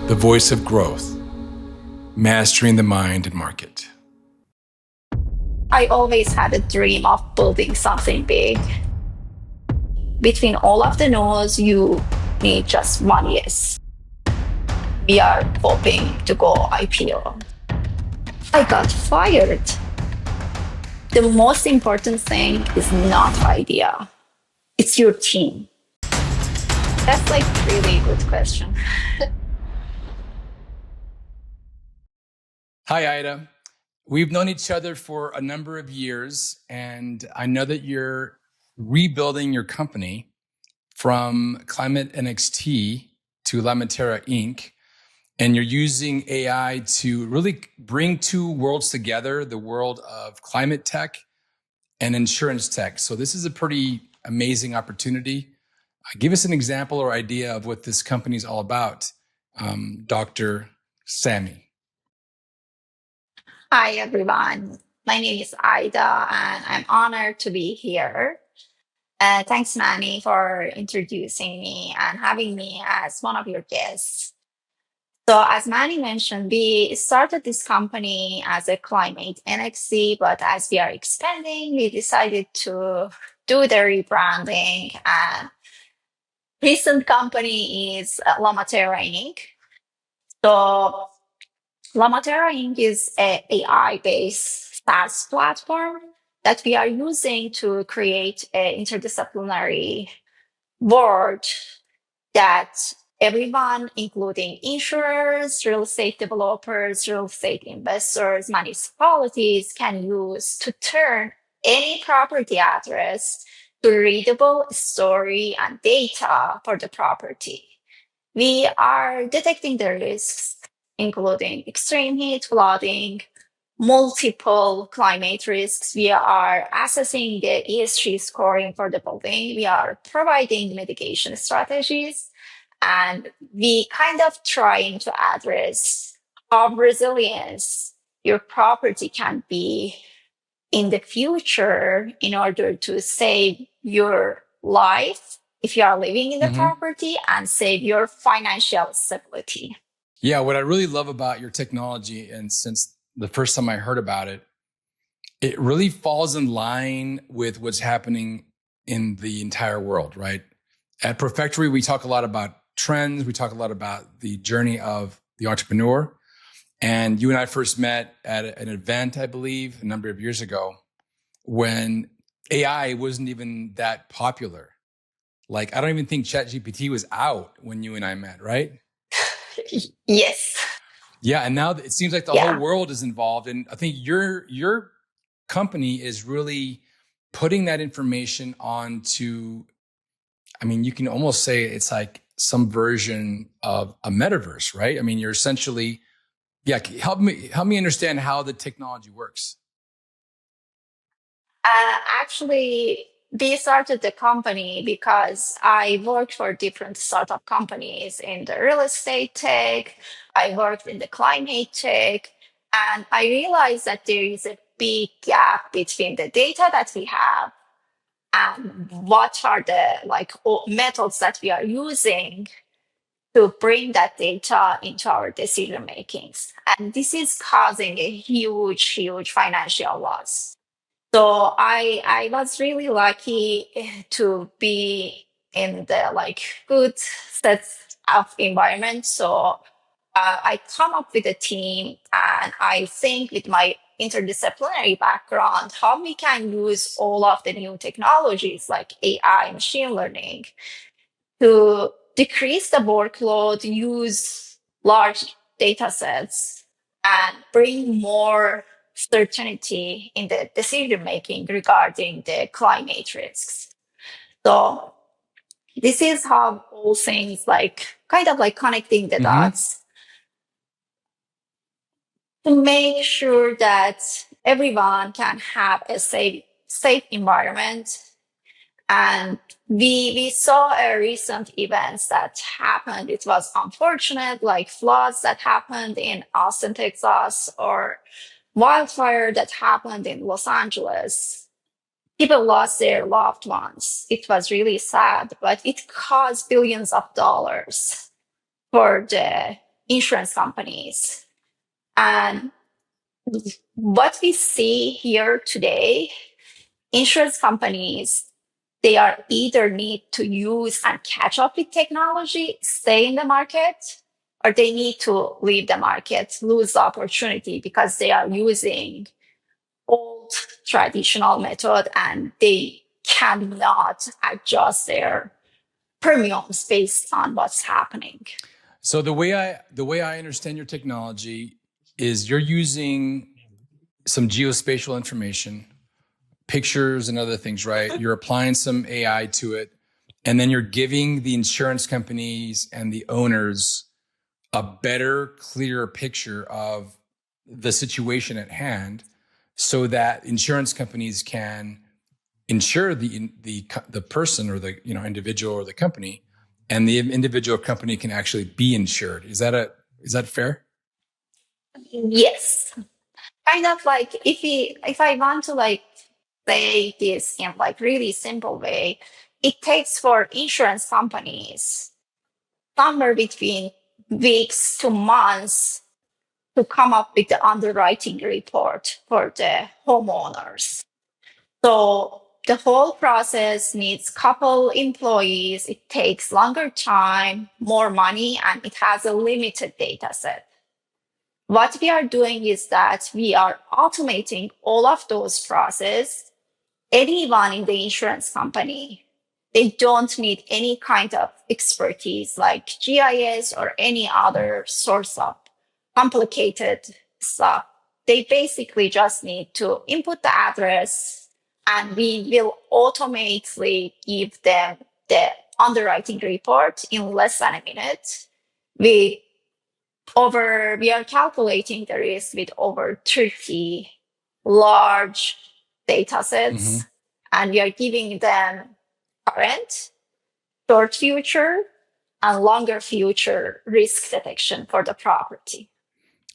the voice of growth, mastering the mind and market. I always had a dream of building something big. Between all of the no's, you need just one yes. We are hoping to go IPO. I got fired. The most important thing is not idea. It's your team. That's like really good question. Hi, Ida. We've known each other for a number of years, and I know that you're rebuilding your company from Climate NXT to Lamaterra Inc., and you're using AI to really bring two worlds together, the world of climate tech and insurance tech. So this is a pretty amazing opportunity. Give us an example or idea of what this company is all about, Dr. Sami. Hi, everyone. My name is Ida, and I'm honored to be here. Thanks, Manny, for introducing me and having me as one of your guests. So, as Manny mentioned, we started this company as a Climate NXT, but as we are expanding, we decided to do the rebranding. And recent company is Lamaterra Inc. So, Lamaterra Inc. is an AI-based SaaS platform that we are using to create an interdisciplinary board that everyone, including insurers, real estate developers, real estate investors, municipalities, can use to turn any property address to readable story and data for the property. We are detecting the risks, including extreme heat, flooding, multiple climate risks. We are assessing the ESG scoring for the building. We are providing mitigation strategies, and we kind of trying to address how resilience your property can be in the future in order to save your life if you are living in the property and save your financial stability. Yeah, what I really love about your technology, and since the first time I heard about it, it really falls in line with what's happening in the entire world, right? At Perfectory, we talk a lot about trends. We talk a lot about the journey of the entrepreneur. And you and I first met at an event, I believe, a number of years ago, when AI wasn't even that popular. Like, I don't even think ChatGPT was out when you and I met, right? Yes. Yeah, and now it seems like the whole world is involved. And I think your company is really putting that information onto, I mean, you can almost say it's like some version of a metaverse, right? I mean, you're essentially, help me understand how the technology works. Actually, we started the company because I worked for different startup companies in the real estate tech. I worked in the climate tech, and I realized that there is a big gap between the data that we have and what are the methods that we are using to bring that data into our decision makings. And this is causing a huge financial loss. So I was really lucky to be in the good set of environment. So I come up with a team, and I think with my interdisciplinary background, how we can use all of the new technologies like AI, machine learning, to decrease the workload, use large data sets, and bring more certainty in the decision making regarding the climate risks. So this is how all things kind of connecting the dots to make sure that everyone can have a safe environment. And we saw a recent events that happened. It was unfortunate, like floods that happened in Austin, Texas, or wildfire that happened in Los Angeles. People lost their loved ones. It was really sad, but it cost billions of dollars for the insurance companies. And what we see here today, insurance companies, they are either need to use and catch up with technology, stay in the market, or they need to leave the market, lose the opportunity because they are using old traditional method and they cannot adjust their premiums based on what's happening. So the way I understand your technology is you're using some geospatial information, pictures and other things, right? You're applying some AI to it, and then you're giving the insurance companies and the owners a better, clearer picture of the situation at hand, so that insurance companies can insure the person or the individual or the company, and the individual company can actually be insured. Is that fair? Yes. Kind of like if I want to like say this in like really simple way, it takes for insurance companies somewhere between weeks to months to come up with the underwriting report for the homeowners. So the whole process needs couple employees. It takes longer time, more money, and it has a limited data set. What we are doing is that we are automating all of those processes. Anyone in the insurance company, they don't need any kind of expertise like GIS or any other source of complicated stuff. They basically just need to input the address and we will automatically give them the underwriting report in less than a minute. We we are calculating the risk with over 30 large data sets, and we are giving them current, short future, and longer future risk detection for the property.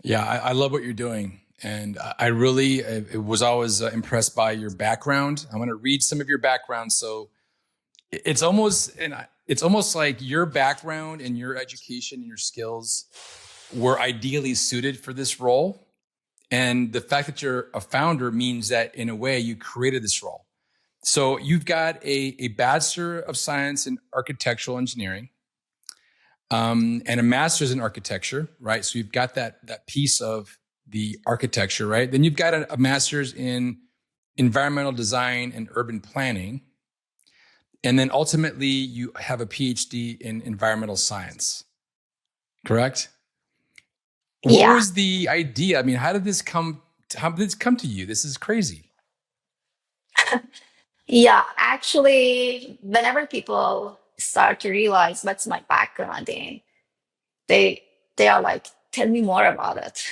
Yeah, I love what you're doing. And I really was always impressed by your background. I want to read some of your background. So it's almost like your background and your education and your skills were ideally suited for this role. And the fact that you're a founder means that in a way you created this role. So you've got a Bachelor of Science in Architectural Engineering, and a master's in architecture, right? So you've got that piece of the architecture, right? Then you've got a master's in environmental design and urban planning. And then ultimately you have a PhD in environmental science, correct? What Yeah. was the idea? I mean, how did this come to you? This is crazy. Yeah, actually, whenever people start to realize what's my background in, they they are like, tell me more about it.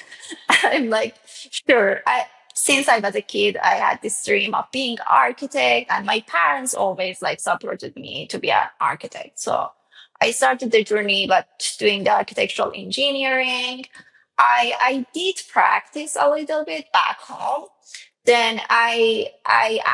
I'm like, sure. Since I was a kid, I had this dream of being an architect, and my parents always like supported me to be an architect. So I started the journey but doing the architectural engineering. I did practice a little bit back home. Then I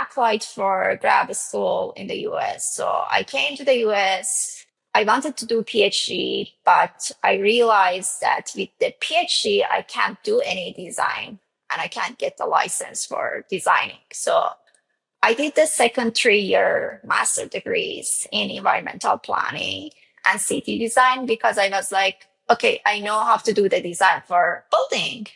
applied for grad school in the US. So I came to the US. I wanted to do PhD, but I realized that with the PhD, I can't do any design and I can't get the license for designing. So I did the second 3-year master degrees in environmental planning and city design because I was like, okay, I know how to do the design for building.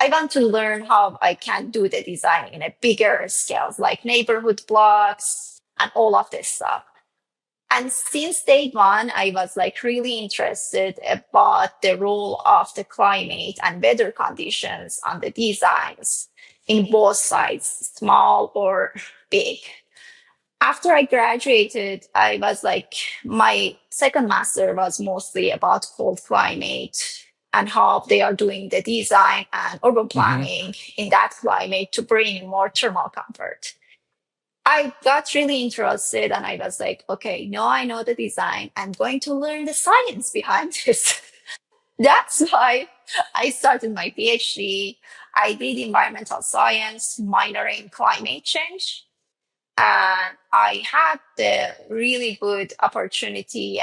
I want to learn how I can do the design in a bigger scales, like neighborhood blocks and all of this stuff. And since day one, I was like really interested about the role of the climate and weather conditions on the designs in both sides, small or big. After I graduated, I was like, my second master was mostly about cold climate and how they are doing the design and urban planning in that climate to bring more thermal comfort. I got really interested and I was like, okay, now I know the design. I'm going to learn the science behind this. That's why I started my PhD. I did environmental science, minor in climate change. And I had the really good opportunity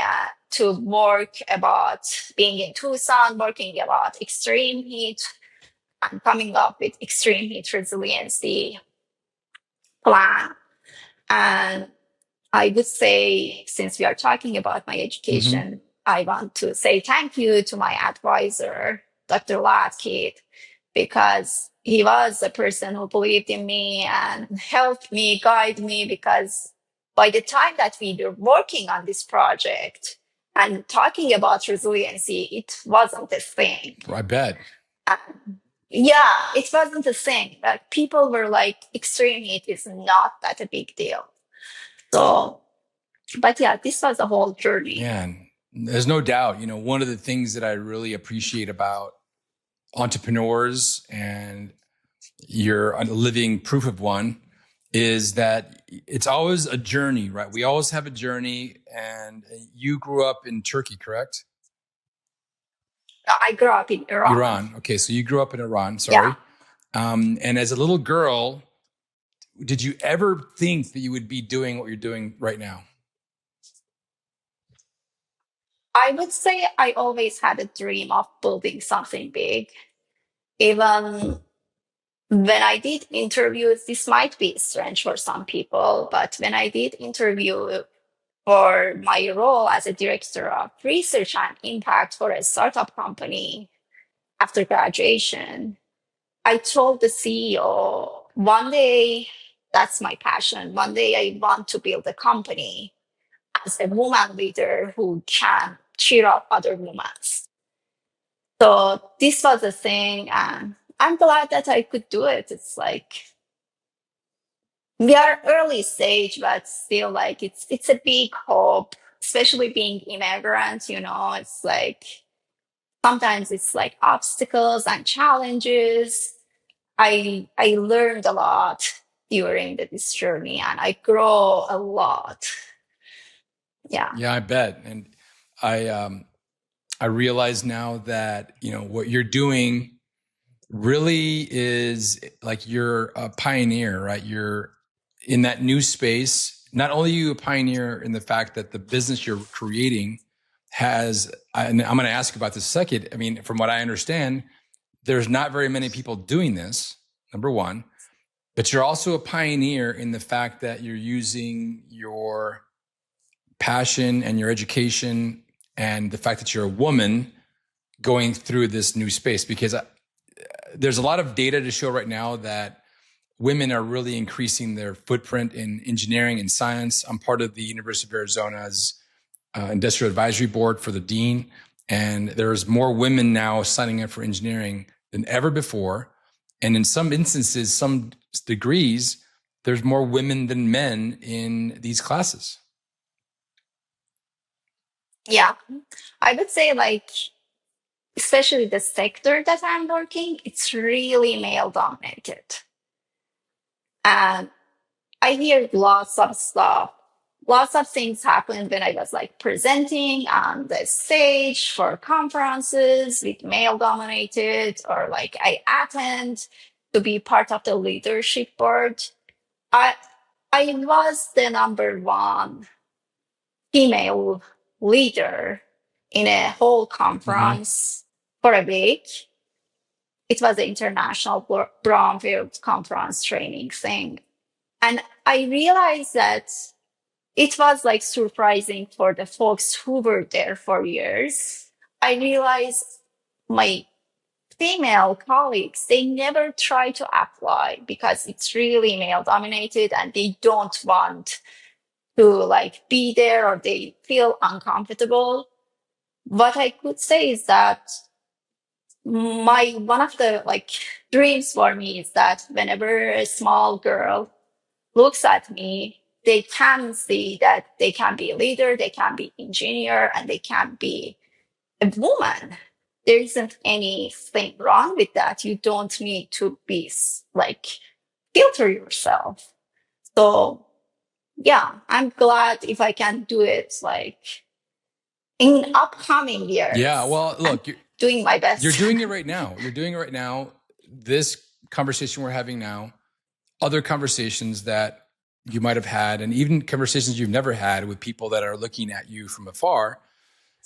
to work about being in Tucson, working about extreme heat and coming up with extreme heat resiliency plan. And I would say, since we are talking about my education, I want to say thank you to my advisor, Dr. Latkit, because he was a person who believed in me and helped me, guide me, because by the time that we were working on this project and talking about resiliency, it wasn't a thing. I bet. Yeah, it wasn't a thing. But people were like, extreme heat is not that a big deal. So, but yeah, this was a whole journey. Man, there's no doubt. One of the things that I really appreciate about entrepreneurs, and you're a living proof of one, is that it's always a journey, right? We always have a journey. And you grew up in Turkey, correct? I grew up in Iran. Iran. Okay, so you grew up in Iran. Sorry. Yeah. And as a little girl, did you ever think that you would be doing what you're doing right now? I would say I always had a dream of building something big. Even when I did interviews, this might be strange for some people, but when I did interview for my role as a director of research and impact for a startup company after graduation, I told the CEO, one day, that's my passion. One day I want to build a company as a woman leader who can cheer up other women. So this was a thing, and I'm glad that I could do it. It's like we are early stage, but still, like it's a big hope, especially being immigrant. It's like sometimes it's like obstacles and challenges. I learned a lot during this journey, and I grow a lot. Yeah. Yeah, I bet. And I realize now that, what you're doing really is like you're a pioneer, right? You're in that new space. Not only are you a pioneer in the fact that the business you're creating has, and I'm going to ask about this second. I mean, from what I understand, there's not very many people doing this, number one, but you're also a pioneer in the fact that you're using your passion and your education and the fact that you're a woman going through this new space, because there's a lot of data to show right now that women are really increasing their footprint in engineering and science. I'm part of the University of Arizona's Industrial Advisory Board for the dean, and there's more women now signing up for engineering than ever before. And in some instances, some degrees, there's more women than men in these classes. Yeah, I would say, like, especially the sector that I'm working, it's really male dominated. And I hear lots of stuff. Lots of things happened when I was like presenting on the stage for conferences with male dominated, or like I attend to be part of the leadership board. I was the number one female leader in a whole conference for a week. It was an international brownfield conference training thing. And I realized that it was like surprising for the folks who were there for years. I realized my female colleagues, they never try to apply because it's really male dominated and they don't want to like be there, or they feel uncomfortable. What I could say is that one of the like dreams for me is that whenever a small girl looks at me, they can see that they can be a leader, they can be engineer, and they can be a woman. There isn't anything wrong with that. You don't need to be like filter yourself. So yeah, I'm glad if I can do it like in upcoming years. Yeah, well, look, you're doing my best. You're doing it right now. You're doing it right now. This conversation we're having now, other conversations that you might have had, and even conversations you've never had with people that are looking at you from afar,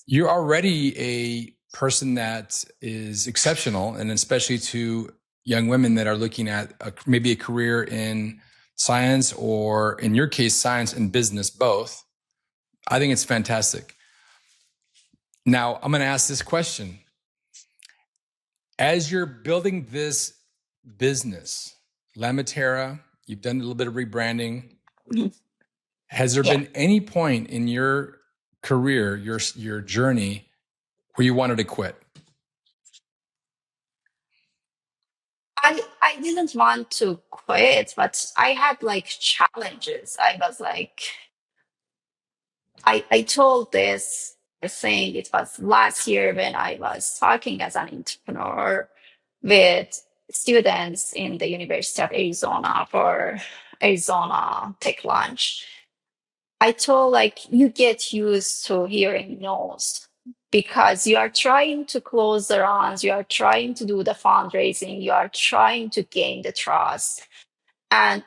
you're already a person that is exceptional, and especially to young women that are looking at maybe a career in science, or in your case, science and business both. I think it's fantastic. Now, I'm going to ask this question. As you're building this business, Lamaterra, you've done a little bit of rebranding. Has there Yeah. been any point in your career, your journey, where you wanted to quit? I didn't want to quit, but I had like challenges. I was like, I told this, I think it was last year when I was talking as an entrepreneur with students in the University of Arizona for Arizona Tech Lunch. I told like you get used to hearing no's because you are trying to close the runs, you are trying to do the fundraising, you are trying to gain the trust. And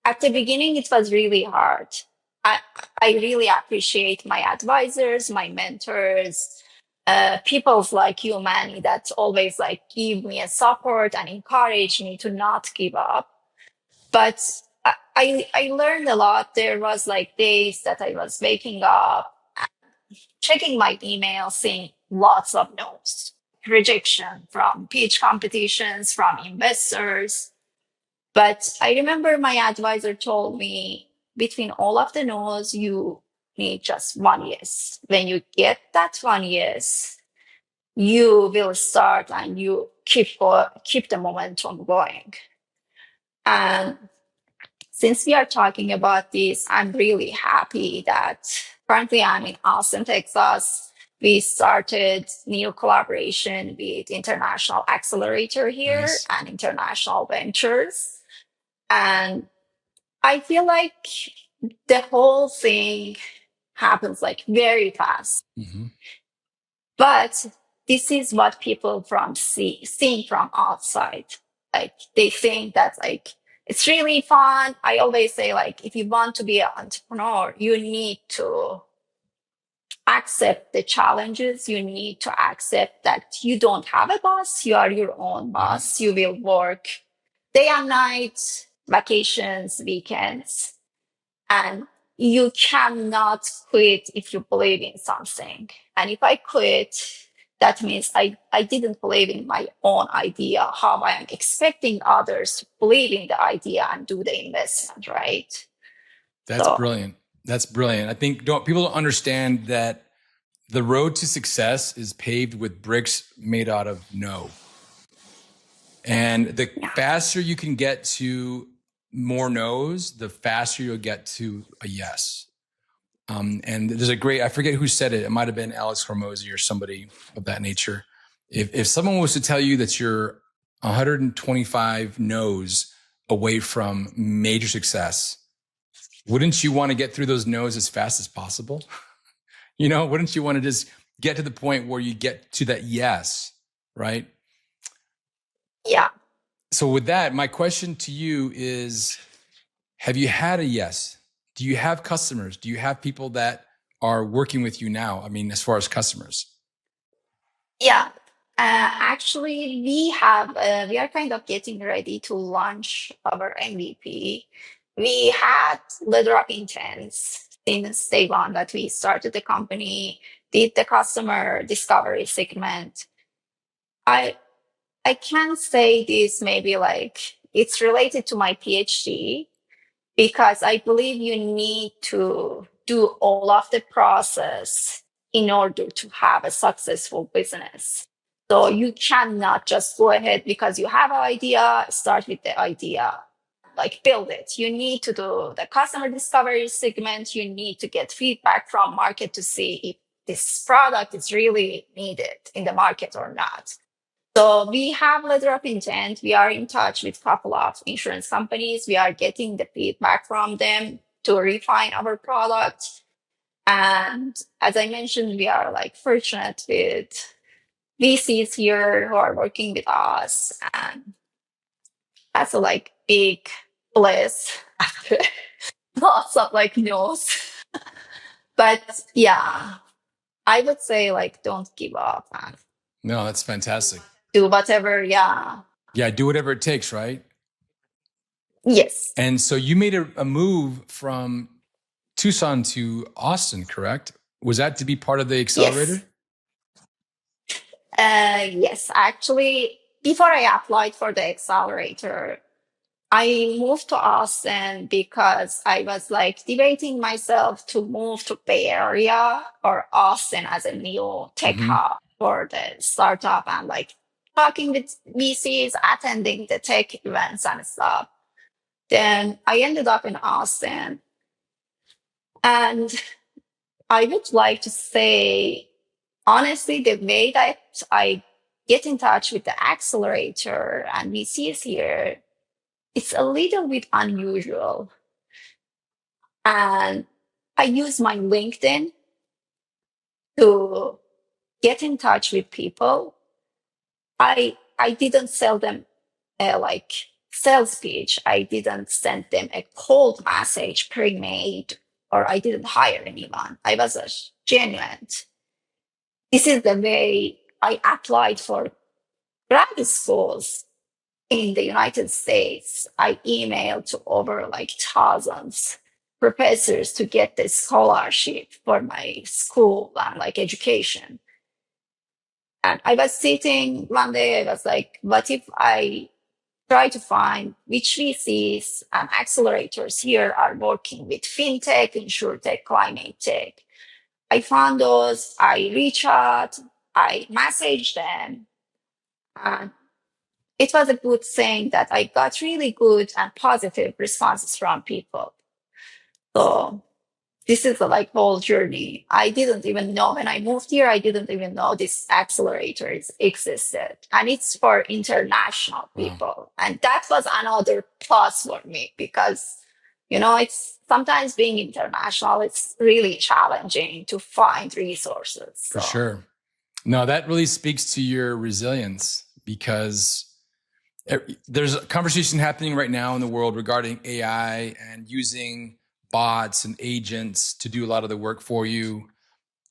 at the beginning, it was really hard. I, I really appreciate my advisors, my mentors, people like you, Manny, that always like give me a support and encourage me to not give up. But I learned a lot. There was like days that I was waking up, checking my email, seeing lots of no's, rejection from pitch competitions, from investors. But I remember my advisor told me between all of the no's, you need just one yes. When you get that one yes, you will start and you keep the momentum going. And since we are talking about this, I'm really happy that currently I'm in Austin, Texas. We started new collaboration with International Accelerator here Nice. and International Ventures. And I feel like the whole thing happens like very fast. Mm-hmm. But this is what people from seeing from outside. Like they think that like it's really fun. I always say like if you want to be an entrepreneur, you need to accept the challenges. You need to accept that you don't have a boss. You are your own Yeah. boss. You will work day and night, vacations, weekends, and you cannot quit if you believe in something. And if I quit, that means I didn't believe in my own idea, how I am expecting others to believe in the idea and do the investment, right? That's So, brilliant. That's brilliant. I think people don't understand that the road to success is paved with bricks made out of no. And the yeah. faster you can get to more no's, the faster you'll get to a yes. And there's a great, I forget who said it. It might have been Alex Hormozy or somebody of that nature. If someone was to tell you that you're 125 no's away from major success, wouldn't you want to get through those no's as fast as possible? Wouldn't you want to just get to the point where you get to that yes, right? Yeah. So with that, my question to you is, have you had a yes? Do you have customers? Do you have people that are working with you now? I mean, as far as customers. Yeah. Actually, we are kind of getting ready to launch our MVP. We had letter of intents since day one that we started the company, did the customer discovery segment. I I can say this maybe like it's related to my PhD because I believe you need to do all of the process in order to have a successful business. So you cannot just go ahead because you have an idea, start with the idea, like build it. You need to do the customer discovery segment. You need to get feedback from market to see if this product is really needed in the market or not. So we have letter of intent. We are in touch with a couple of insurance companies. We are getting the feedback from them to refine our product. And as I mentioned, we are like fortunate with VCs here who are working with us. And that's a like big bliss. lots of like no's. But yeah, I would say like don't give up and No, that's fantastic. do whatever. Yeah. Yeah, do whatever it takes, right? Yes. And so you made a move from Tucson to Austin, correct? Was that to be part of the Yes. accelerator? Yes. Actually, before I applied for the accelerator, I moved to Austin because I was like debating myself to move to Bay Area or Austin as a new tech Mm-hmm. hub for the startup and like talking with VCs, attending the tech events and stuff. Then I ended up in Austin. And I would like to say, honestly, the way that I get in touch with the accelerator and VCs here, it's a little bit unusual. And I use my LinkedIn to get in touch with people. I didn't sell them a like sales pitch. I didn't send them a cold message pre-made, or I didn't hire anyone. I was a genuine. This is the way I applied for grad schools in the United States. I emailed to over like thousands professors to get the scholarship for my school and like education. And I was sitting one day, I was like, what if I try to find which VCs and accelerators here are working with fintech, insurtech, climate tech. I found those, I reach out, I message them, and it was a good thing that I got really good and positive responses from people. So this is a like whole journey. I didn't even know when I moved here, I didn't even know this accelerators existed. And it's for international Wow, people. And that was another plus for me because, you know, it's sometimes being international, it's really challenging to find resources. for So sure. No, that really speaks to your resilience because there's a conversation happening right now in the world regarding AI and using bots and agents to do a lot of the work for you.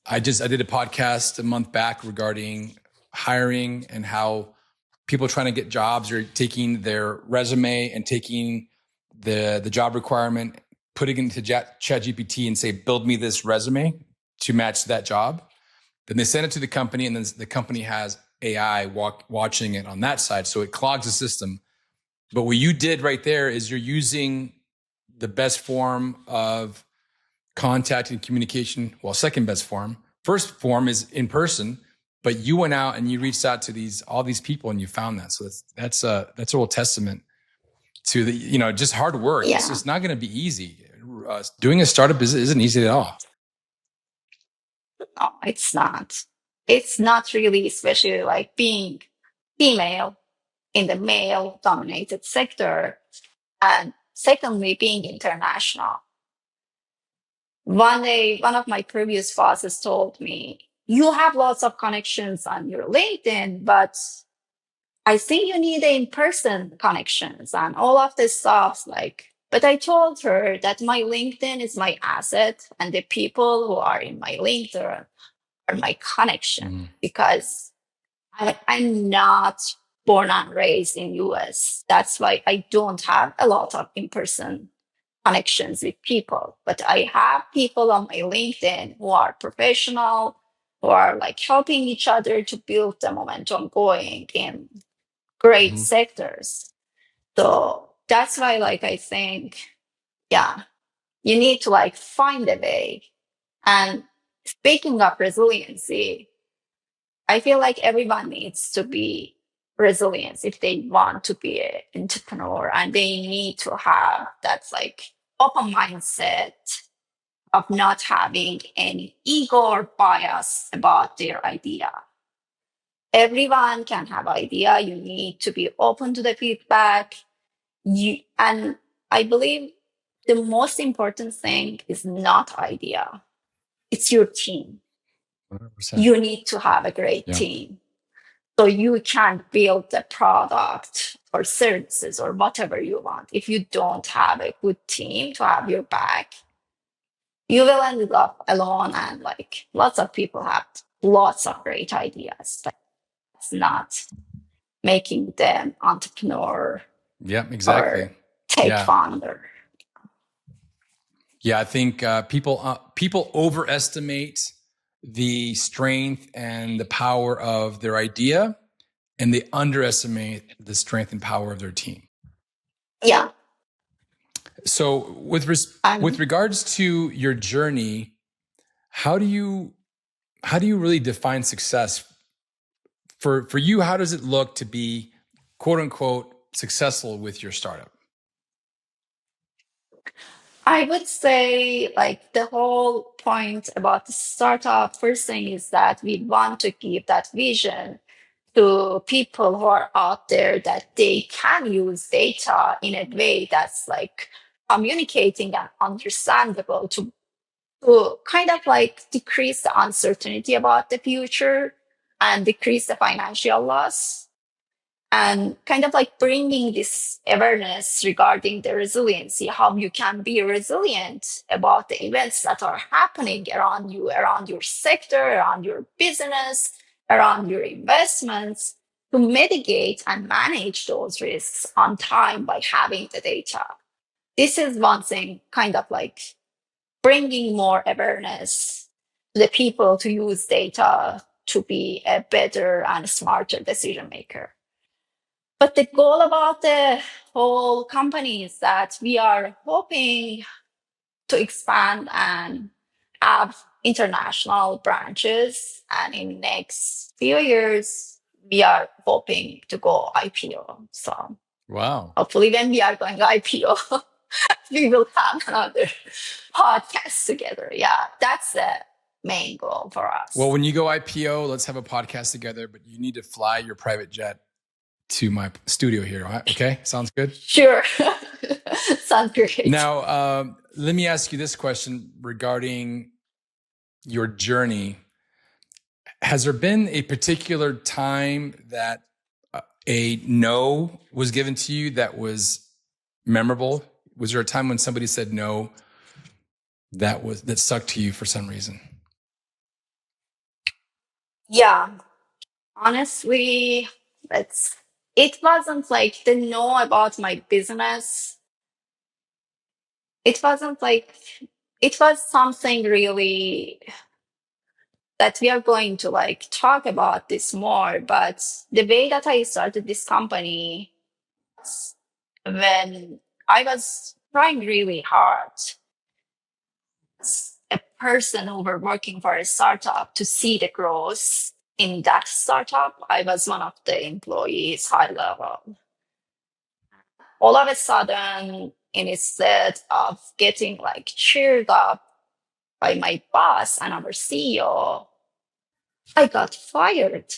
I did a podcast a month back regarding hiring and how people trying to get jobs are taking their resume and taking the job requirement, putting it into ChatGPT and say, build me this resume to match that job. Then they send it to the company, and then the company has AI watching it on that side. So it clogs the system. But what you did right there is you're using the best form of contact and communication. Well, second best form. First form is in person, but you went out and you reached out to all these people and you found that. So that's a real testament to the just hard work. yeah, It's not going to be easy. Doing a startup isn't easy at all. no, it's not. It's not really, especially like being female in the male dominated sector. And secondly, being international. One day, one of my previous bosses told me, you have lots of connections on your LinkedIn, but I think you need in-person connections and all of this stuff. Like, but I told her that my LinkedIn is my asset and the people who are in my LinkedIn are my connection because I'm not born and raised in US. That's why I don't have a lot of in-person connections with people. But I have people on my LinkedIn who are professional, who are like helping each other to build the momentum going in great Mm-hmm. sectors. So that's why like I think, yeah, you need to like find a way. And speaking of resiliency, I feel like everyone needs to be resilient if they want to be an entrepreneur, and they need to have that like open mindset of not having any ego or bias about their idea. Everyone can have idea. You need to be open to the feedback. And I believe the most important thing is not idea. It's your team. 100%. You need to have a great Yeah. team so you can build the product or services or whatever you want. If you don't have a good team to have your back, you will end up alone. And like lots of people have lots of great ideas, but it's not making them entrepreneur Yeah, exactly. or tech Yeah. founder. Yeah, I think people overestimate the strength and the power of their idea, and they underestimate the strength and power of their team. Yeah. So, with regards to your journey, how do you really define success for you? How does it look to be quote unquote successful with your startup? I would say, like, the whole point about the startup, first thing is that we want to give that vision to people who are out there that they can use data in a way that's like communicating and understandable to kind of like decrease the uncertainty about the future and decrease the financial loss, and kind of like bringing this awareness regarding the resiliency, how you can be resilient about the events that are happening around you, around your sector, around your business, around your investments, to mitigate and manage those risks on time by having the data. This is one thing, kind of like bringing more awareness to the people to use data to be a better and smarter decision maker. But the goal about the whole company is that we are hoping to expand and have international branches. And in next few years, we are hoping to go IPO. So Wow. hopefully when we are going IPO, we will have another podcast together. Yeah, that's the main goal for us. Well, when you go IPO, let's have a podcast together, but you need to fly your private jet to my studio here. Okay. Sounds good. Sure. Sounds great. Now, let me ask you this question regarding your journey. Has there been a particular time that a no was given to you that was memorable? Was there a time when somebody said no that stuck to you for some reason? Yeah. Honestly, it wasn't like the no about my business. It wasn't like it was something really that we are going to like talk about this more. But the way that I started this company, when I was trying really hard as a person who were working for a startup to see the growth in that startup. I was one of the employees, high level. All of a sudden, instead of getting like cheered up by my boss and our CEO, I got fired.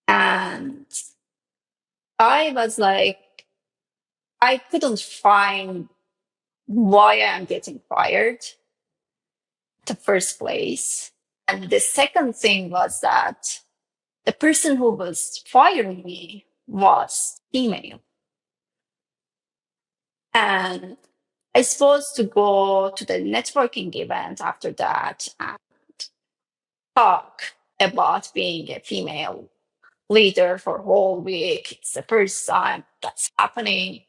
And I was like, I couldn't find why I'm getting fired the first place. And the second thing was that the person who was firing me was female. And I supposed to go to the networking event after that and talk about being a female leader for a whole week. It's the first time that's happening.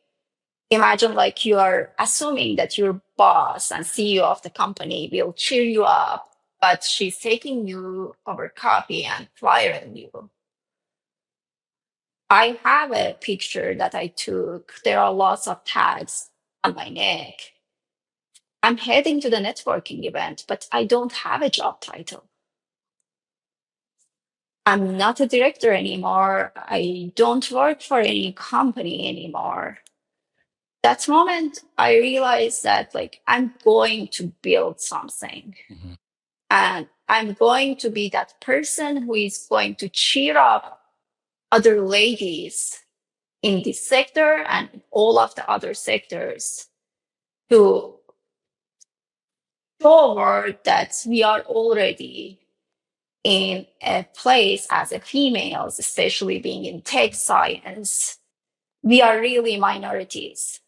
Imagine like you are assuming that your boss and CEO of the company will cheer you up, but she's taking you over coffee and firing you. I have a picture that I took. There are lots of tags on my neck. I'm heading to the networking event, but I don't have a job title. I'm not a director anymore. I don't work for any company anymore. That moment, I realized that like I'm going to build something. Mm-hmm. And I'm going to be that person who is going to cheer up other ladies in this sector and all of the other sectors to show that we are already in a place as a females, especially being in tech science, we are really minorities.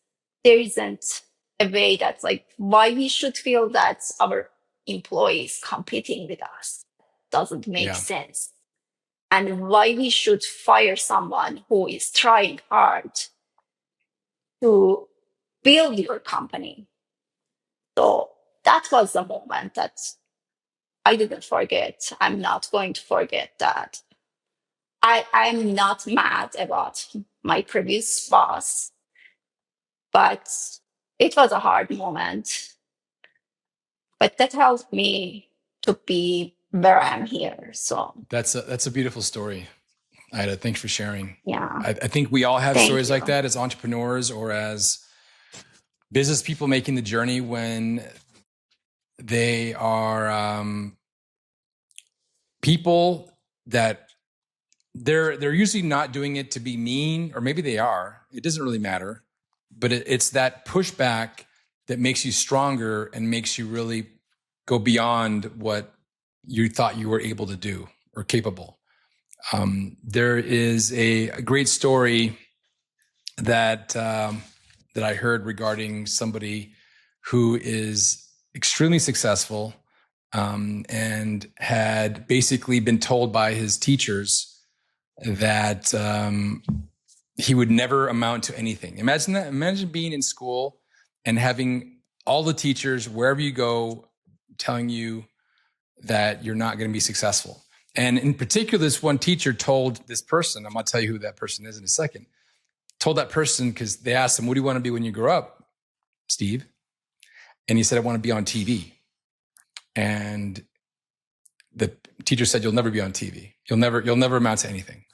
There isn't a way that's like why we should feel that our employees competing with us doesn't make sense. And why we should fire someone who is trying hard to build your company. So that was the moment that I didn't forget. I'm not going to forget that. I'm not mad about my previous boss, but it was a hard moment. But that helped me to be where I'm here. So That's a beautiful story, Ida. Thanks for sharing. yeah, I think we all have thank stories you. like that as entrepreneurs or as business people making the journey when they are people that they're usually not doing it to be mean, or maybe they are. It doesn't really matter, but it's that pushback that makes you stronger and makes you really go beyond what you thought you were able to do or capable. There is a great story that that I heard regarding somebody who is extremely successful and had basically been told by his teachers that he would never amount to anything. Imagine that. Imagine being in school and having all the teachers, wherever you go, telling you that you're not going to be successful. And in particular, this one teacher told this person, I'm going to tell you who that person is in a second, told that person because they asked him, what do you want to be when you grow up, Steve? And he said, I want to be on TV. And the teacher said, you'll never be on TV. You'll never amount to anything.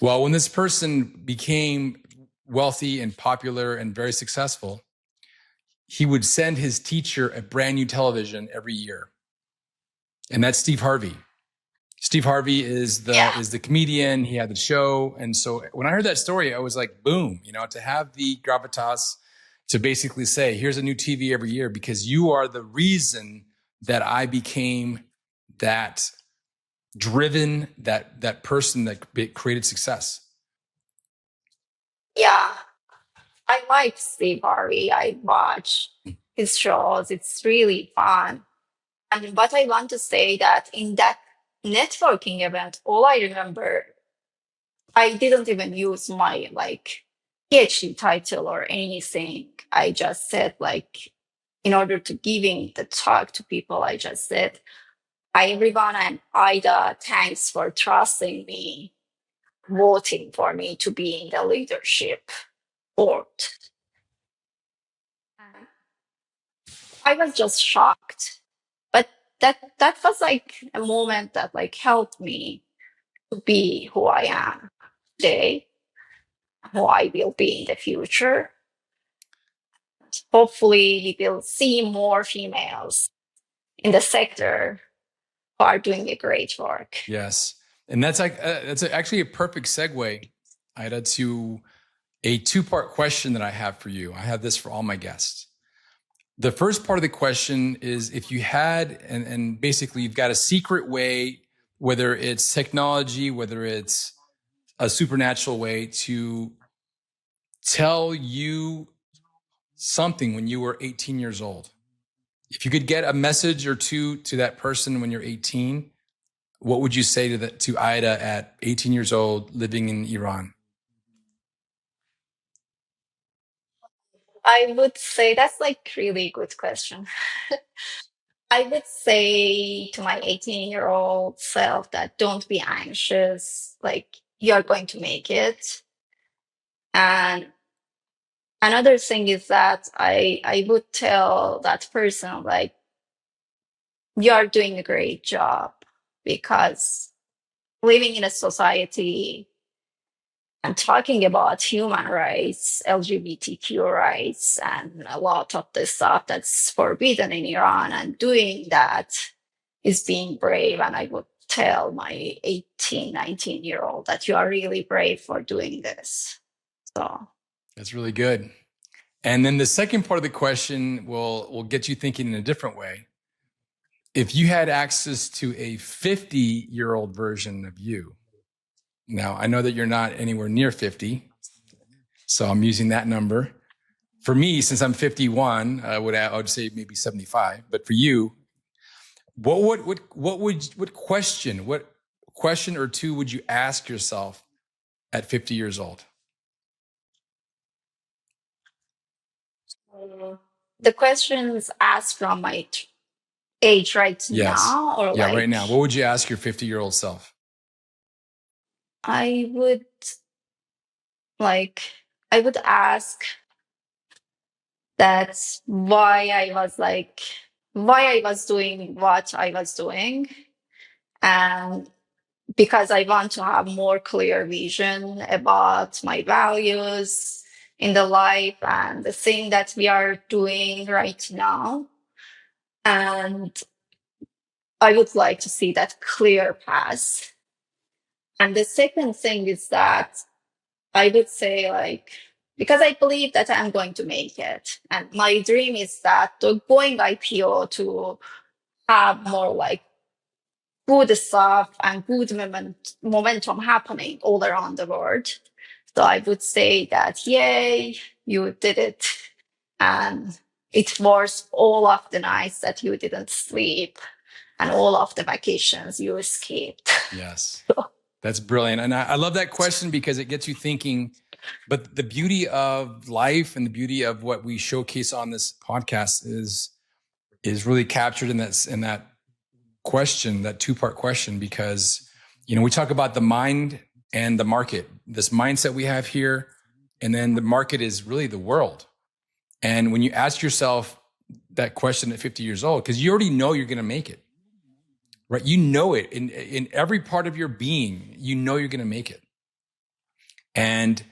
Well, when this person became wealthy and popular and very successful, he would send his teacher a brand new television every year. And that's Steve Harvey. Steve Harvey is the comedian. He had the show. And so when I heard that story, I was like, boom, to have the gravitas to basically say, here's a new TV every year because you are the reason that I became that driven, that person that created success. Yeah, I like Steve Harvey. I watch his shows. It's really fun. And but I want to say that in that networking event, all I remember, I didn't even use my PhD title or anything. I just said in order to giving the talk to people, I just said, hi everyone, I'm Ida. Thanks for trusting me, voting for me to be in the leadership board. And I was just shocked. But that was a moment that helped me to be who I am today, who I will be in the future. Hopefully, we will see more females in the sector who are doing a great work. Yes. And that's actually a perfect segue, Ida, to a two-part question that I have for you. I have this for all my guests. The first part of the question is if you had, and basically you've got a secret way, whether it's technology, whether it's a supernatural way to tell you something when you were 18 years old. If you could get a message or two to that person when you're 18, what would you say to Ida at 18 years old living in Iran? I would say that's really good question. I would say to my 18-year-old self that don't be anxious, you're going to make it. And another thing is that I would tell that person you're doing a great job because living in a society and talking about human rights, LGBTQ rights, and a lot of the stuff that's forbidden in Iran, and doing that is being brave. And I would tell my 18, 19-year-old that you are really brave for doing this. So that's really good. And then the second part of the question will get you thinking in a different way. if you had access to a 50-year-old version of you, now I know that you're not anywhere near 50, so I'm using that number. For me, since I'm 51, I would say maybe 75. But for you, what question or two would you ask yourself at 50 years old? The questions asked from my age right now, or yeah, right now. What would you ask your 50-year-old self? I would ask that why I was doing what I was doing, and because I want to have more clear vision about my values in the life and the thing that we are doing right now. And I would like to see that clear path. And the second thing is that I would say, because I believe that I'm going to make it. And my dream is that the going IPO to have more good stuff and good momentum happening all around the world. So I would say that, yay, you did it. And it was all of the nights that you didn't sleep and all of the vacations you escaped. Yes. That's brilliant. And I love that question because it gets you thinking. But the beauty of life and the beauty of what we showcase on this podcast is really captured in that question, that two-part question, because, we talk about the mind and the market, this mindset we have here, and then the market is really the world. And when you ask yourself that question at 50 years old, because you already know you're going to make it, right? You know it in every part of your being, you're going to make it. And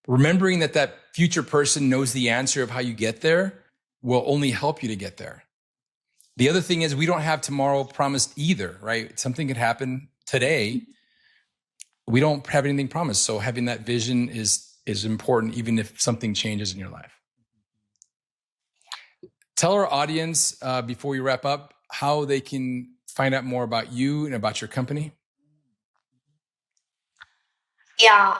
remembering that future person knows the answer of how you get there will only help you to get there. The other thing is we don't have tomorrow promised either, right? Something could happen today. We don't have anything promised. So having that vision is important, even if something changes in your life. Tell our audience, before we wrap up, how they can find out more about you and about your company. Yeah,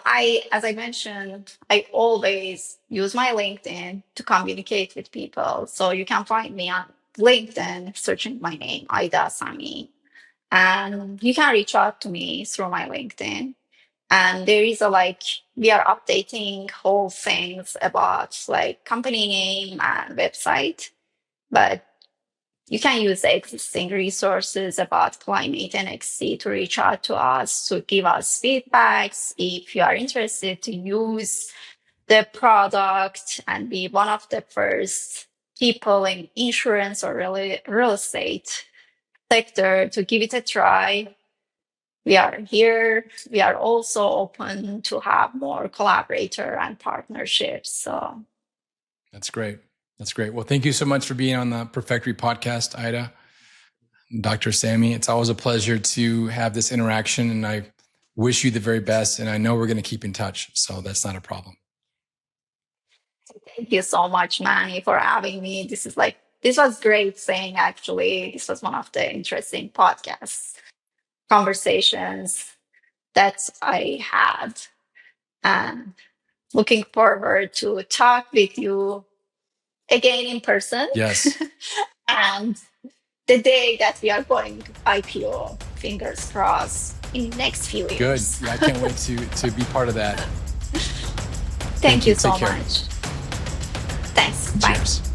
as I mentioned, I always use my LinkedIn to communicate with people. So you can find me on LinkedIn, searching my name, Ida Sami. And you can reach out to me through my LinkedIn. And there is we are updating whole things about company name and website, but you can use the existing resources about Climate NXT to reach out to us, to give us feedbacks if you are interested to use the product and be one of the first people in insurance or real estate sector to give it a try. We are here. We are also open to have more collaborator and partnerships. So that's great. That's great. Well, thank you so much for being on the Perfectory podcast, Ida. Dr. Sami, it's always a pleasure to have this interaction, and I wish you the very best. And I know we're going to keep in touch, so that's not a problem. Thank you so much, Manny, for having me. This was great saying, actually. This was one of the interesting podcasts conversations that I had. And looking forward to talk with you again in person. Yes. And the day that we are going IPO, fingers crossed, in the next few years. Good. Yeah, I can't wait to be part of that. Thank you so much. Thanks. Bye. Cheers.